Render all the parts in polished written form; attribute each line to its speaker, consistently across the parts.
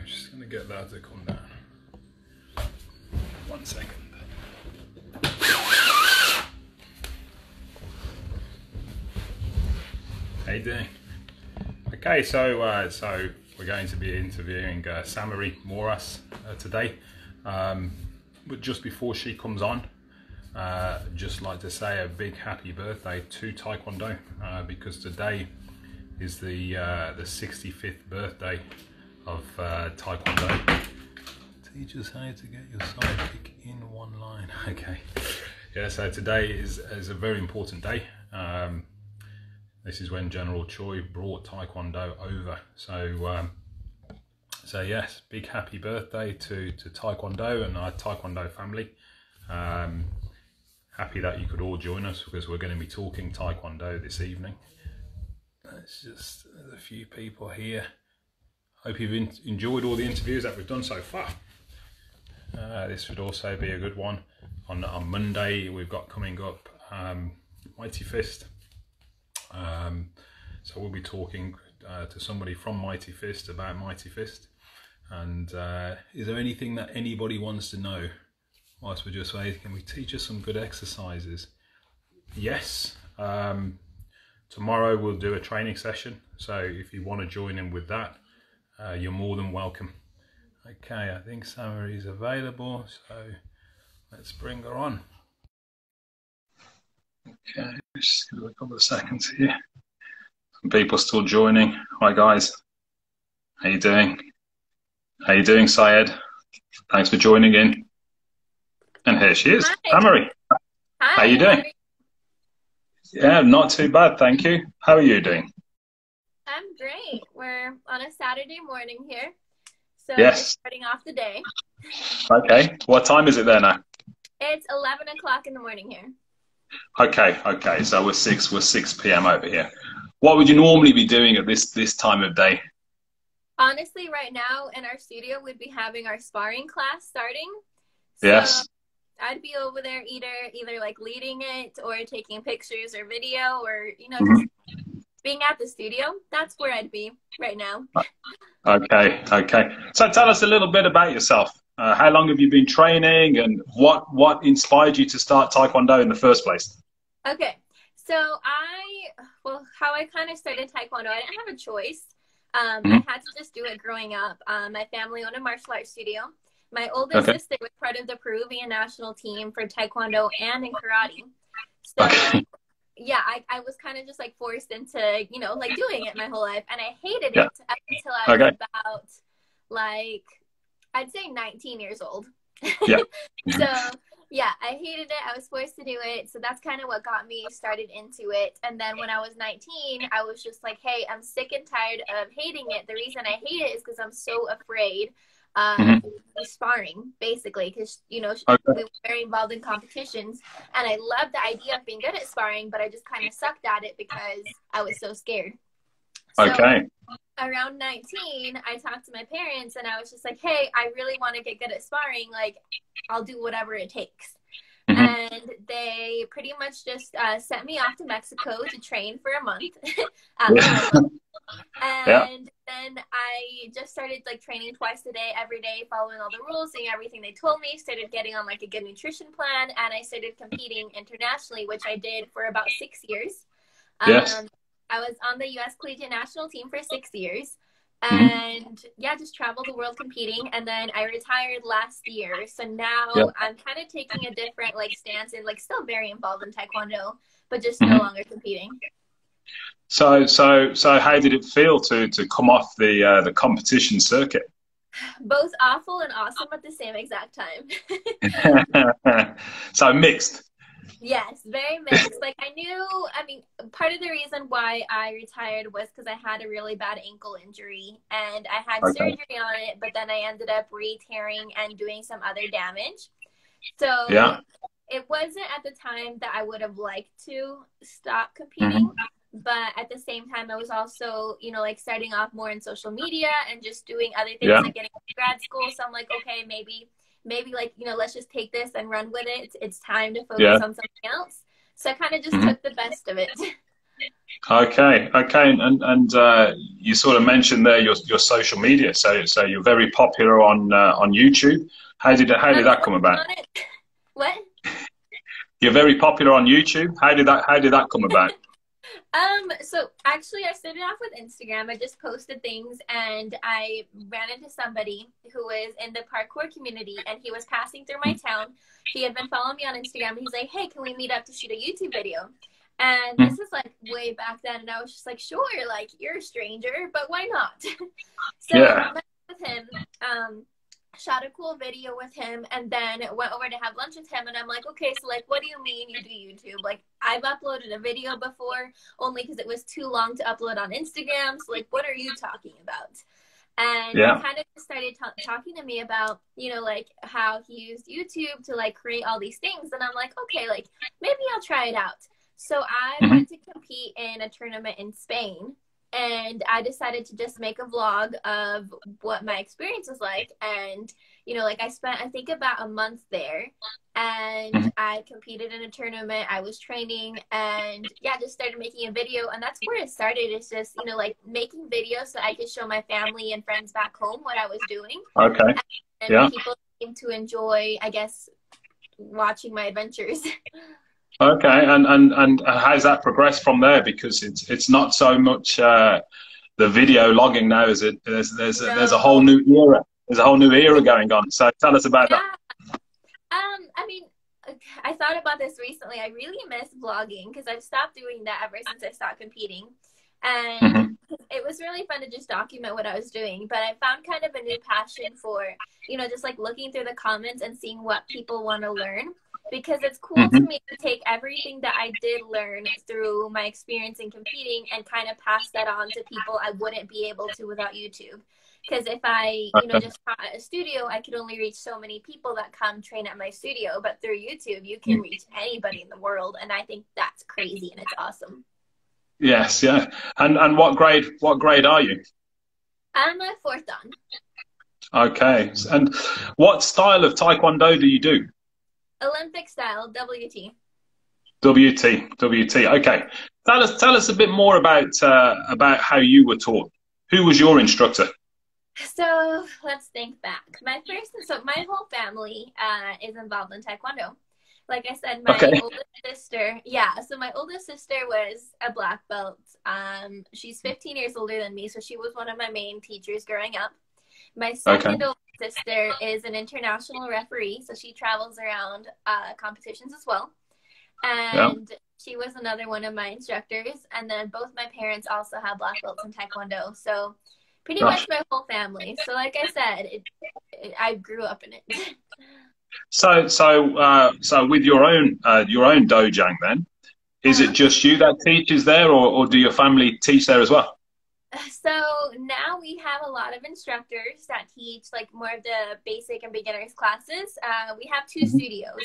Speaker 1: I'm just going to get that to come down. 1 second. How you doing? Okay, so we're going to be interviewing Samery moras today. But just before she comes on, just like to say a big happy birthday to Taekwondo, because today is the 65th birthday of Taekwondo. Teach us how to get your sidekick in one line. Okay, yeah. So today is a very important day. This is when General Choi brought Taekwondo over. So yes, big happy birthday to Taekwondo and our Taekwondo family. Happy that you could all join us because we're going to be talking Taekwondo this evening. There's just a few people here. Hope you've enjoyed all the interviews that we've done so far. This would also be a good one. On Monday we've got coming up Mighty Fist. So we'll be talking to somebody from Mighty Fist about Mighty Fist. And is there anything that anybody wants to know whilst we're just waiting? Can we teach us some good exercises? Yes. Tomorrow we'll do a training session. So if you want to join in with that, you're more than welcome. Okay, I think Samery is available. So let's bring her on. Okay, just give it a couple of seconds here. Some people still joining. Hi guys, how you doing? How you doing, Syed? Thanks for joining in. And here she is, Samery.
Speaker 2: Hi.
Speaker 1: How you doing? Yeah, not too bad, thank you. How are you doing?
Speaker 2: I'm great. We're on a Saturday morning here, so
Speaker 1: yes,
Speaker 2: we're starting off the day.
Speaker 1: Okay, what time is it there now?
Speaker 2: It's 11 o'clock in the morning here.
Speaker 1: Okay, so we're 6 p.m. over here. What would you normally be doing at this time of day?
Speaker 2: Honestly, right now in our studio, we'd be having our sparring class starting. So
Speaker 1: yes.
Speaker 2: I'd be over there either like leading it or taking pictures or video or, just being at the studio. That's where I'd be right now.
Speaker 1: Okay. So tell us a little bit about yourself. How long have you been training and what inspired you to start Taekwondo in the first place?
Speaker 2: Okay, so how I kind of started Taekwondo, I didn't have a choice. I had to just do it growing up. My family owned a martial arts studio. My oldest sister was part of the Peruvian national team for Taekwondo and in karate. So yeah, I was kind of just like forced into, like doing it my whole life. And I hated it up until I was about like, I'd say 19 years old.
Speaker 1: Yeah.
Speaker 2: So yeah, I hated it. I was forced to do it. So that's kind of what got me started into it. And then when I was 19, I was just like, hey, I'm sick and tired of hating it. The reason I hate it is because I'm so afraid of sparring, basically, because, we were very involved in competitions. And I loved the idea of being good at sparring, but I just kind of sucked at it because I was so scared. So around 19, I talked to my parents and I was just like, hey, I really want to get good at sparring. Like, I'll do whatever it takes. And they pretty much just sent me off to Mexico to train for a month. And then I just started like training twice a day, every day, following all the rules, doing everything they told me, started getting on like a good nutrition plan, and I started competing internationally, which I did for about 6 years. I was on the U.S. Collegiate National Team for 6 years. And yeah, just traveled the world competing. And then I retired last year. So now I'm kind of taking a different like stance and like still very involved in Taekwondo, but just no longer competing.
Speaker 1: So how did it feel to come off the competition circuit?
Speaker 2: Both awful and awesome at the same exact time.
Speaker 1: So mixed.
Speaker 2: Yes, very mixed. Like part of the reason why I retired was because I had a really bad ankle injury and I had surgery on it, but then I ended up re-tearing and doing some other damage. So it wasn't at the time that I would have liked to stop competing, but at the same time, I was also, like starting off more in social media and just doing other things like getting to grad school. So I'm like, okay, maybe like, let's just take this and run with it. It's time to focus on something else. So I kind of just took the best of it.
Speaker 1: Okay, okay, and you sort of mentioned there your social media. So you're very popular on YouTube. How did that come about?
Speaker 2: On it. What?
Speaker 1: You're very popular on YouTube. How did that come about?
Speaker 2: So actually I started off with Instagram. I just posted things and I ran into somebody who was in the parkour community and he was passing through my town. He had been following me on Instagram. He's like, hey, can we meet up to shoot a YouTube video? And this is like way back then. And I was just like, sure, like you're a stranger, but why not? So
Speaker 1: Yeah.
Speaker 2: I met with him, shot a cool video with him, and then went over to have lunch with him. And I'm like, okay, so like, what do you mean you do YouTube? Like, I've uploaded a video before, only because it was too long to upload on Instagram. So like, what are you talking about? And
Speaker 1: Yeah.
Speaker 2: he kind of started talking to me about, you know, like how he used YouTube to like create all these things. And I'm like, okay, like maybe I'll try it out. So I went to compete in a tournament in Spain. And I decided to just make a vlog of what my experience was like. And, you know, like I spent, I think, about a month there. And I competed in a tournament. I was training and, yeah, just started making a video. And that's where it started. It's just, you know, like making videos so I could show my family and friends back home what I was doing.
Speaker 1: Okay.
Speaker 2: And people seem to enjoy, I guess, watching my adventures.
Speaker 1: Okay, and how's that progressed from there? Because it's not so much the video logging now, is it? There's a whole new era. There's a whole new era going on. So tell us about that.
Speaker 2: I mean, I thought about this recently. I really miss vlogging because I've stopped doing that ever since I stopped competing. And it was really fun to just document what I was doing. But I found kind of a new passion for, you know, just like looking through the comments and seeing what people want to learn. Because it's cool to me to take everything that I did learn through my experience in competing and kind of pass that on to people I wouldn't be able to without YouTube. Because if I, you know, just taught at a studio, I could only reach so many people that come train at my studio. But through YouTube, you can reach anybody in the world. And I think that's crazy and it's awesome.
Speaker 1: Yes, yeah. And what grade are you?
Speaker 2: I'm a 4th dan.
Speaker 1: Okay. And what style of Taekwondo do you do?
Speaker 2: Olympic style, WT.
Speaker 1: WT. Okay. Tell us a bit more about how you were taught. Who was your instructor?
Speaker 2: So let's think back. My whole family is involved in Taekwondo. Like I said, my oldest sister, so my oldest sister was a black belt. She's 15 years older than me, so she was one of my main teachers growing up. My second oldest sister is an international referee, so she travels around competitions as well. And she was another one of my instructors. And then both my parents also have black belts in Taekwondo. So pretty much my whole family. So like I said, I grew up in it.
Speaker 1: So with your own dojang then, is it just you that teaches there, or do your family teach there as well?
Speaker 2: So now we have a lot of instructors that teach like more of the basic and beginners classes. We have 2 studios.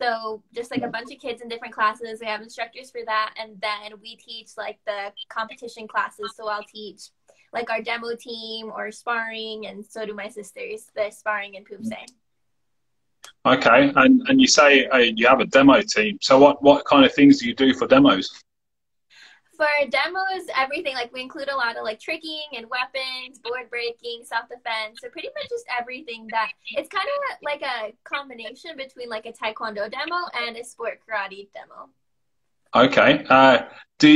Speaker 2: So just like a bunch of kids in different classes, we have instructors for that. And then we teach like the competition classes. So I'll teach like our demo team or sparring, and so do my sisters, the sparring and poomsae.
Speaker 1: Okay, and you say you have a demo team. So what kind of things do you do for demos?
Speaker 2: For demos, everything. Like we include a lot of like tricking and weapons, board breaking, self-defense. So pretty much just everything that it's kind of like a combination between like a Taekwondo demo and a sport karate demo.
Speaker 1: Okay. Do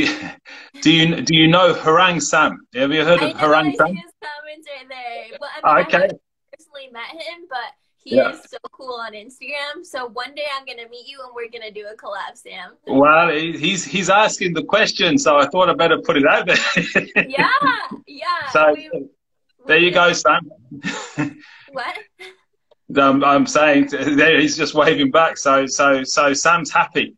Speaker 1: you know Harang Sam? Have you heard of Harang Sam?
Speaker 2: His comments are there. Well, I mean, I haven't personally met him, but he is so cool on Instagram. So one day I'm gonna meet you and we're gonna do a collab, Sam.
Speaker 1: Well, he's asking the question, so I thought I'd better put it out there.
Speaker 2: Yeah.
Speaker 1: So there you go, Sam.
Speaker 2: What?
Speaker 1: I'm saying there he's just waving back. So Sam's happy.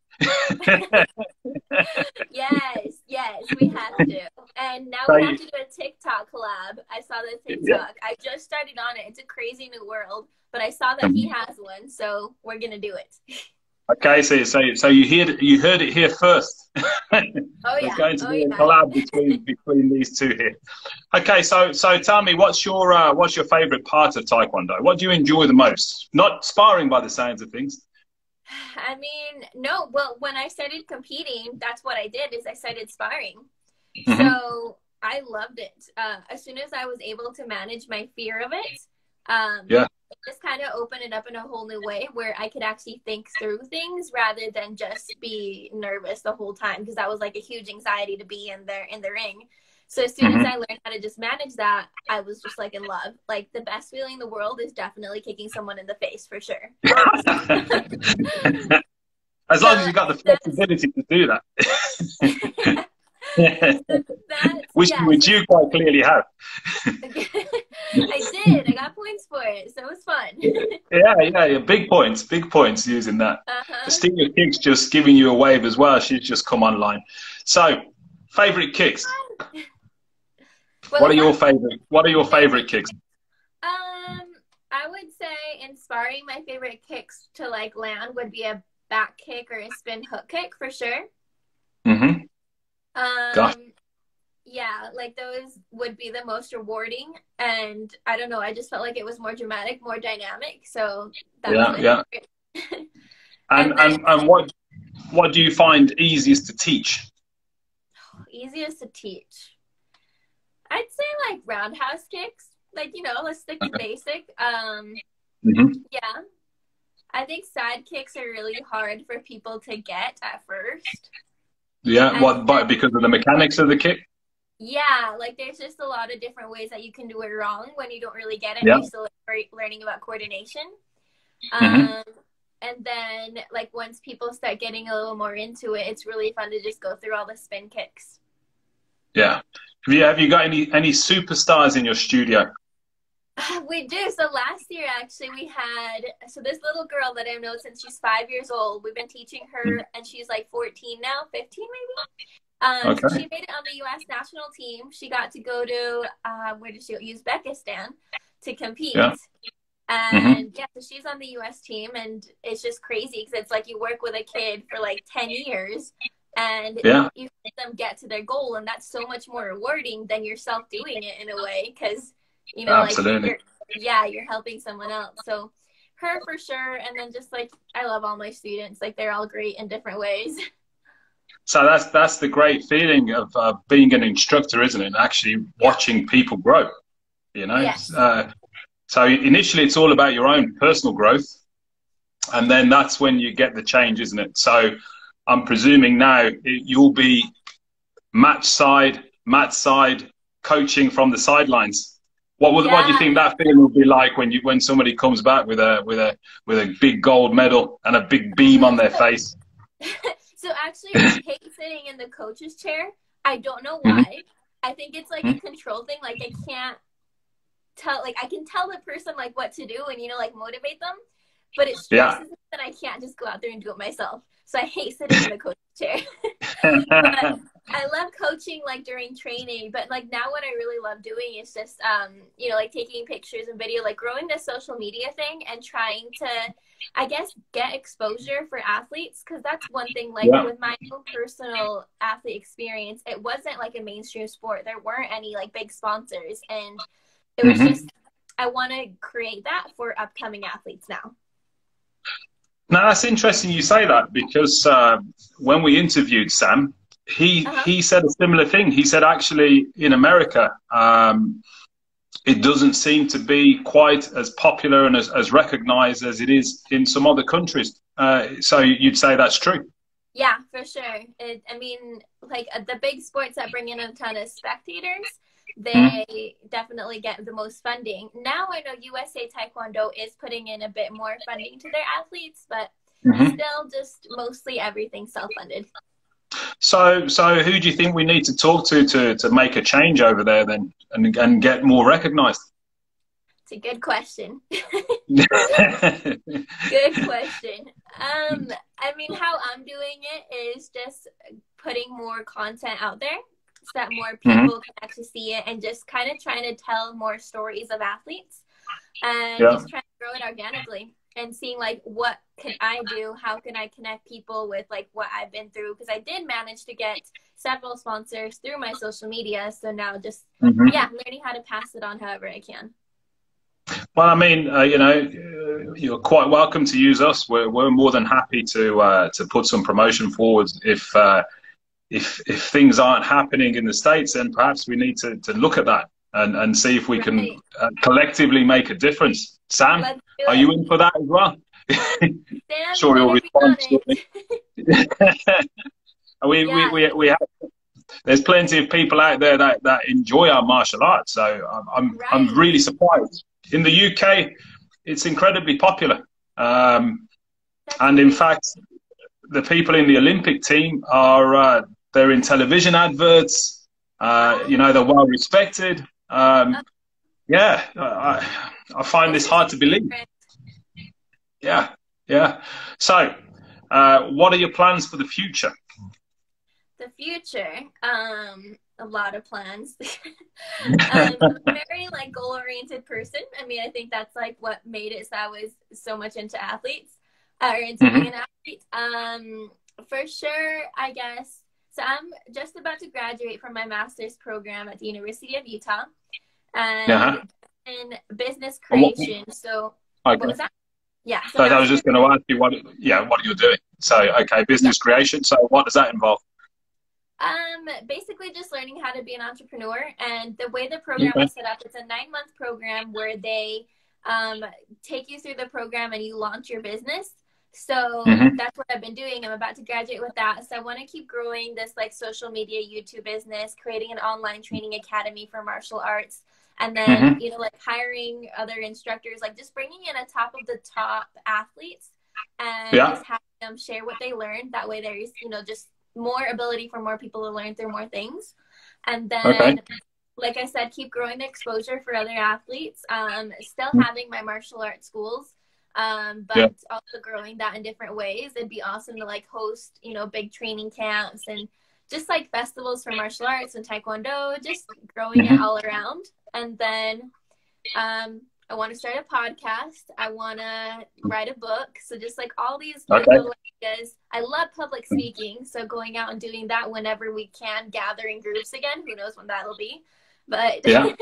Speaker 2: Yes, we have to. And now we have to do a TikTok collab. I saw the TikTok. I just started on it. It's a crazy new world, but I saw that he has one, so we're gonna do it. Okay,
Speaker 1: so you heard it here first.
Speaker 2: Oh yeah.
Speaker 1: There's going to be a collab between these two here. Okay, so tell me, what's your favorite part of Taekwondo? What do you enjoy the most? Not sparring by the sounds of things.
Speaker 2: I mean, no. Well, when I started competing, that's what I did is I started sparring.
Speaker 1: Hmm.
Speaker 2: So I loved it. As soon as I was able to manage my fear of it,
Speaker 1: Yeah.
Speaker 2: it just kind of opened it up in a whole new way where I could actually think through things rather than just be nervous the whole time, because that was like a huge anxiety to be in the ring. So as soon as
Speaker 1: Hmm.
Speaker 2: I learned how to just manage that, I was just like in love. Like the best feeling in the world is definitely kicking someone in the face for sure. 100%.
Speaker 1: As
Speaker 2: So
Speaker 1: long as you got the
Speaker 2: that's
Speaker 1: flexibility to do that.
Speaker 2: that's yeah.
Speaker 1: Which you quite clearly have.
Speaker 2: I did. I got points for it, so it was fun.
Speaker 1: Yeah. Big points using that.
Speaker 2: Uh-huh.
Speaker 1: Christina Kick's just giving you a wave as well. She's just come online. So, favorite kicks.
Speaker 2: What was that?
Speaker 1: What are your
Speaker 2: Favorite
Speaker 1: favorite
Speaker 2: kick?
Speaker 1: kicks?
Speaker 2: I would say inspiring my favorite kicks to like land would be a back kick or a spin hook kick for sure.
Speaker 1: Mm-hmm. Gosh.
Speaker 2: Um, yeah, like those would be the most rewarding, and I don't know, I just felt like it was more dramatic, more dynamic, so that was
Speaker 1: Yeah,
Speaker 2: my
Speaker 1: yeah.
Speaker 2: favorite.
Speaker 1: And
Speaker 2: And then
Speaker 1: what do you find easiest to teach?
Speaker 2: easiest to teach, I'd say like roundhouse kicks, like let's stick to
Speaker 1: Okay.
Speaker 2: basic.
Speaker 1: Hmm.
Speaker 2: Yeah, I think side kicks are really hard for people to get at first.
Speaker 1: Yeah,
Speaker 2: And
Speaker 1: what? But because of the mechanics of the kick?
Speaker 2: yeah, like there's just a lot of different ways that you can do it wrong when you don't really get it and
Speaker 1: Yeah.
Speaker 2: you're still learning about coordination.
Speaker 1: Hmm.
Speaker 2: Um, and then like once people start getting a little more into it, it's really fun to just go through all the spin kicks.
Speaker 1: Yeah. Have you got any superstars in your studio?
Speaker 2: We do. So last year, actually, we had this little girl that I've known since she's 5 years old. We've been teaching her, and she's like 14 now, 15 maybe. So
Speaker 1: Okay.
Speaker 2: she made it on the U.S. national team. She got to go to where did she go? Uzbekistan to compete.
Speaker 1: Yeah. Hmm.
Speaker 2: And yeah, so she's on the U.S. team, and it's just crazy because it's like you work with a kid for like 10 years, and
Speaker 1: Yeah.
Speaker 2: you help them get to their goal, and that's so much more rewarding than yourself doing it in a way, because like
Speaker 1: Absolutely.
Speaker 2: you're helping someone else. So her for sure, and then just like I love all my students, like they're all great in different ways.
Speaker 1: So that's the great feeling of being an instructor, isn't it? Actually
Speaker 2: Yeah.
Speaker 1: watching people grow. You know.
Speaker 2: Yes.
Speaker 1: So initially, it's all about your own personal growth, and then that's when you get the change, isn't it? So I'm presuming now you'll be match side, coaching from the sidelines. What do you
Speaker 2: Yeah.
Speaker 1: think that feeling will be like when somebody comes back with a big gold medal and a big beam on their
Speaker 2: So,
Speaker 1: face?
Speaker 2: so actually, I hate sitting in the coach's chair. I don't know
Speaker 1: Hmm.
Speaker 2: why. I think it's like a control thing. Like I can't tell, like I can tell the person like what to do and like motivate them, but it
Speaker 1: Yeah.
Speaker 2: stresses me that I can't just go out there and do it myself. So I hate sitting in the coach's chair. But I love coaching like during training, but like now what I really love doing is just like taking pictures and video, like growing the social media thing and trying to I guess get exposure for athletes, because that's one thing, like
Speaker 1: Yeah.
Speaker 2: with my own personal athlete experience, it wasn't like a mainstream sport. There weren't any like big sponsors, and it was
Speaker 1: Hmm.
Speaker 2: just I want to create that for upcoming athletes now.
Speaker 1: Now that's interesting you say that because when we interviewed Sam,
Speaker 2: Uh-huh.
Speaker 1: he said a similar thing. He said actually in America, it doesn't seem to be quite as popular and as recognized as it is in some other countries. So you'd say that's true.
Speaker 2: Yeah, for sure. I mean, like the big sports that bring in a ton of spectators,
Speaker 1: Mm.
Speaker 2: they definitely get the most funding. Now I know USA Taekwondo is putting in a bit more funding to their athletes, but
Speaker 1: Hmm.
Speaker 2: still just mostly everything self-funded.
Speaker 1: So who do you think we need to talk to make a change over there then and get more recognized?
Speaker 2: It's a good question.
Speaker 1: Hmm.
Speaker 2: Good question. I mean, how I'm doing it is just putting more content out there so that more people can actually see it, and just kind of trying to tell more stories of athletes and
Speaker 1: Yeah.
Speaker 2: just trying to grow it organically and seeing like what can I do, how can I connect people with like what I've been through, because I did manage to get several sponsors through my social media, so now just
Speaker 1: Hmm.
Speaker 2: yeah, learning how to pass it on however I can.
Speaker 1: Well, I mean, you're quite welcome to use us. We're more than happy to put some promotion forward if things aren't happening in the States, then perhaps we need to look at that and see if we can
Speaker 2: Right.
Speaker 1: collectively make a difference. Sam,
Speaker 2: Let's do
Speaker 1: are you
Speaker 2: it.
Speaker 1: in for that as well?
Speaker 2: Sam, you
Speaker 1: Sure, you'll
Speaker 2: better be on
Speaker 1: respond shortly.
Speaker 2: it.
Speaker 1: we, we,
Speaker 2: Yeah,
Speaker 1: we, we have, there's plenty of people out there that enjoy our martial arts, so I'm
Speaker 2: right.
Speaker 1: really surprised. In the UK, it's incredibly popular,
Speaker 2: That's
Speaker 1: and in
Speaker 2: great.
Speaker 1: fact, the people in the Olympic team are they're in television adverts. They're
Speaker 2: Oh,
Speaker 1: well respected.
Speaker 2: uh,
Speaker 1: Yeah, I find
Speaker 2: this
Speaker 1: this
Speaker 2: is
Speaker 1: hard to believe.
Speaker 2: different.
Speaker 1: Yeah, yeah. So, what are your plans for the future?
Speaker 2: The future, a lot of plans. I'm a very like goal-oriented person. I mean, I think that's like what made it so I was so much into athletes or into being
Speaker 1: Hmm.
Speaker 2: an athlete. For sure, I guess. So I'm just about to graduate from my master's program at the University of Utah and
Speaker 1: Yeah.
Speaker 2: in business
Speaker 1: What,
Speaker 2: creation. So what
Speaker 1: okay.
Speaker 2: was that? Yeah, so
Speaker 1: So I was
Speaker 2: master's.
Speaker 1: just going to ask you what you're doing. So, okay,
Speaker 2: Yeah.
Speaker 1: business creation. So, what does that involve?
Speaker 2: Basically just learning how to be an entrepreneur. And the way the program
Speaker 1: Okay.
Speaker 2: is set up, it's a 9-month program where they take you through the program and you launch your business. So
Speaker 1: Hmm.
Speaker 2: that's what I've been doing. I'm about to graduate with that. So I want to keep growing this like social media, YouTube business, creating an online training academy for martial arts. And then,
Speaker 1: Hmm.
Speaker 2: like hiring other instructors, like just bringing in a top of the top athletes and
Speaker 1: Yeah.
Speaker 2: just having them share what they learned. That way there's, just more ability for more people to learn through more things. And
Speaker 1: Okay.
Speaker 2: then, like I said, keep growing the exposure for other athletes. Still having my martial arts schools,
Speaker 1: Yeah.
Speaker 2: but also growing that in different ways. It'd be awesome to like host, big training camps and just like festivals for martial arts and Taekwondo, just growing it
Speaker 1: Hmm.
Speaker 2: all around. And then I want to start a podcast. I want to write a book. So just like all these like
Speaker 1: Okay.
Speaker 2: little ideas. I love public speaking. So going out and doing that whenever we can, gathering groups again. Who knows when that'll be? But
Speaker 1: Yeah.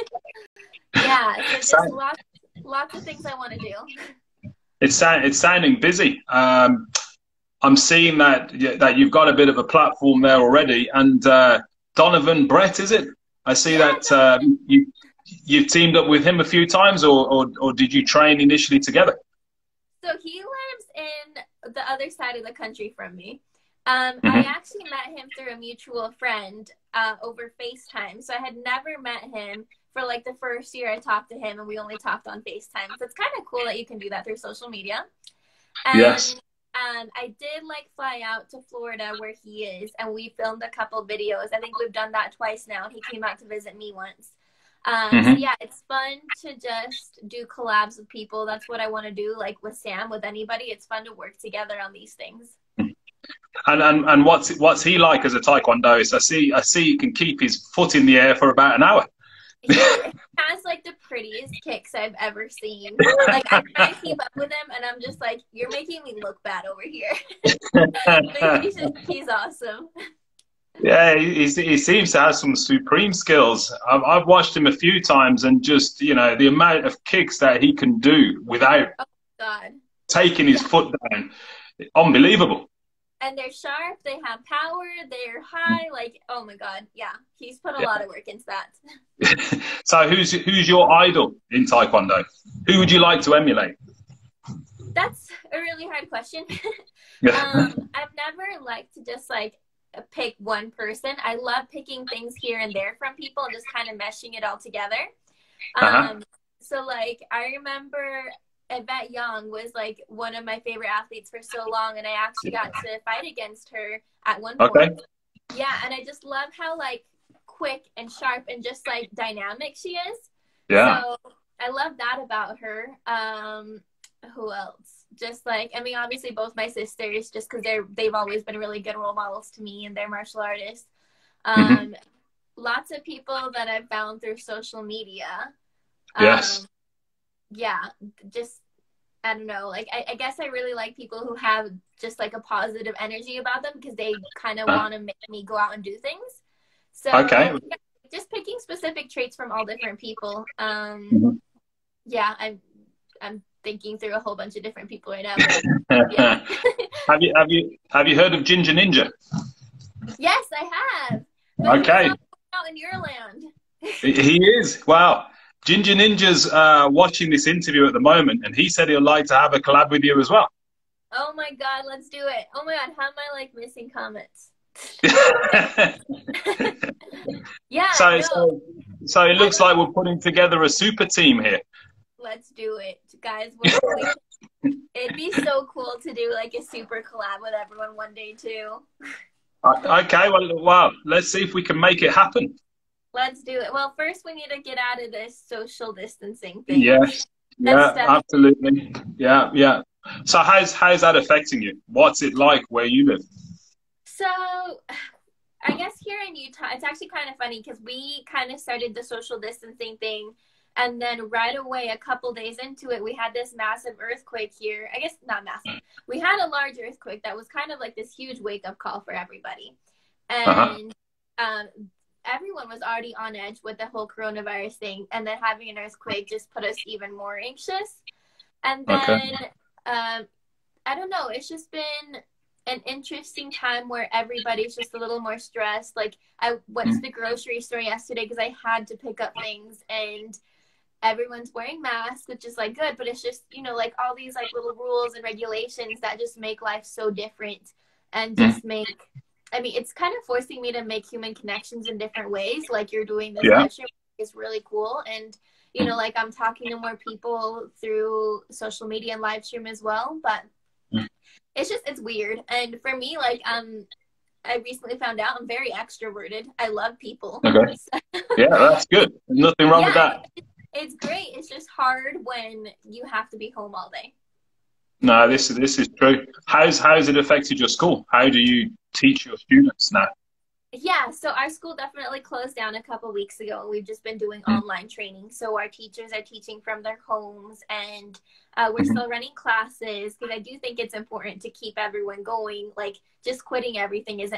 Speaker 2: yeah, so
Speaker 1: So,
Speaker 2: just lots of things I want to do.
Speaker 1: it's sounding busy. I'm seeing that you've got a bit of a platform there already. And Donovan Brett, is it? I see
Speaker 2: Yeah,
Speaker 1: that you've teamed up with him a few times, or did you train initially together?
Speaker 2: so he lives in the other side of the country from me. I
Speaker 1: Hmm.
Speaker 2: actually met him through a mutual friend over FaceTime. So I had never met him for like the first year I talked to him, and we only talked on FaceTime. So it's kind of cool that you can do that through social media.
Speaker 1: Yes.
Speaker 2: And I did like fly out to Florida where he is, and we filmed a couple videos. I think we've done that twice now. He came out to visit me once. So
Speaker 1: Hmm.
Speaker 2: yeah, it's fun to just do collabs with people. That's what I want to do, like with Sam, with anybody. It's fun to work together on these things.
Speaker 1: And what's he like as a taekwondoist? I see he can keep his foot in the air for about an hour.
Speaker 2: He has like the prettiest kicks I've ever seen. Like I try to keep up with him, and I'm just like, you're making me look bad over here. But he's awesome.
Speaker 1: Yeah, he seems to have some supreme skills. I've watched him a few times, and just the amount of kicks that he can do without
Speaker 2: Oh God,
Speaker 1: taking his
Speaker 2: yeah.
Speaker 1: foot down, unbelievable.
Speaker 2: And they're sharp. They have power. They're high. Like oh my God, yeah. He's put a
Speaker 1: Yeah.
Speaker 2: lot of work into that.
Speaker 1: So who's your idol in Taekwondo? Who would you like to emulate?
Speaker 2: That's a really hard question.
Speaker 1: Yeah.
Speaker 2: I've never liked to just like pick one person. I love picking things here and there from people and just kind of meshing it all together.
Speaker 1: Uh-huh.
Speaker 2: So like I remember Yvette Young was like one of my favorite athletes for so long, and I actually got to fight against her at one
Speaker 1: Okay.
Speaker 2: point. Yeah, and I just love how like quick and sharp and just like dynamic she is.
Speaker 1: Yeah.
Speaker 2: So I love that about her. Who else? Just like I mean, obviously both my sisters, just because they've always been really good role models to me, and they're martial artists.
Speaker 1: Hmm.
Speaker 2: Um, Lots of people that I've found through social media.
Speaker 1: Yes.
Speaker 2: Yeah, just I don't know. Like I guess I really like people who have just like a positive energy about them because they kind of
Speaker 1: Uh,
Speaker 2: want to make me go out and do things. So
Speaker 1: okay.
Speaker 2: yeah, just picking specific traits from all different people.
Speaker 1: Mhm.
Speaker 2: Yeah, I I'm thinking through a whole bunch of different people right now. But, yeah.
Speaker 3: Have you heard of Ginger Ninja?
Speaker 2: Yes, I have. But
Speaker 3: Okay.
Speaker 2: he's not out in your land.
Speaker 3: He is. Wow. Ginger Ninja's watching this interview at the moment, and he said he'd like to have a collab with you as well.
Speaker 2: Oh my God, let's do it. Oh my God, how am I like missing comments? Yeah.
Speaker 3: So it looks like we're putting together a super team here.
Speaker 2: Let's do it, guys. It'd be so cool to do like a super collab with everyone one day too.
Speaker 3: Okay, well, let's see if we can make it happen.
Speaker 2: Let's do it. Well, first we need to get out of this social distancing thing.
Speaker 3: Yes, yeah, absolutely. Yeah. So how's that affecting you? What's it like where you live?
Speaker 2: So I guess here in Utah, it's actually kind of funny because we kind of started the social distancing thing. And then right away, a couple days into it, we had this massive earthquake here. I guess not massive. We had a large earthquake that was kind of like this huge wake-up call for everybody. And everyone was already on edge with the whole coronavirus thing. And then having an earthquake just put us even more anxious. And then, I don't know, it's just been an interesting time where everybody's just a little more stressed. Like, I went to the grocery store yesterday because I had to pick up things, and everyone's wearing masks, which is like good, but it's just, you know, like all these like little rules and regulations that just make life so different and just make, I mean, it's kind of forcing me to make human connections in different ways. Like you're doing this live stream is really cool. And, you know, like I'm talking to more people through social media and live stream as well, but it's just, it's weird. And for me, like, I recently found out I'm very extroverted. I love people.
Speaker 3: Okay. Yeah, that's good. Nothing wrong with that.
Speaker 2: It's great. It's just hard when you have to be home all day.
Speaker 3: No, this is true. How's it affected your school? How do you teach your students now?
Speaker 2: Yeah, so our school definitely closed down a couple weeks ago. We've just been doing online training. So our teachers are teaching from their homes, and we're still running classes because I do think it's important to keep everyone going. Like, just quitting everything isn't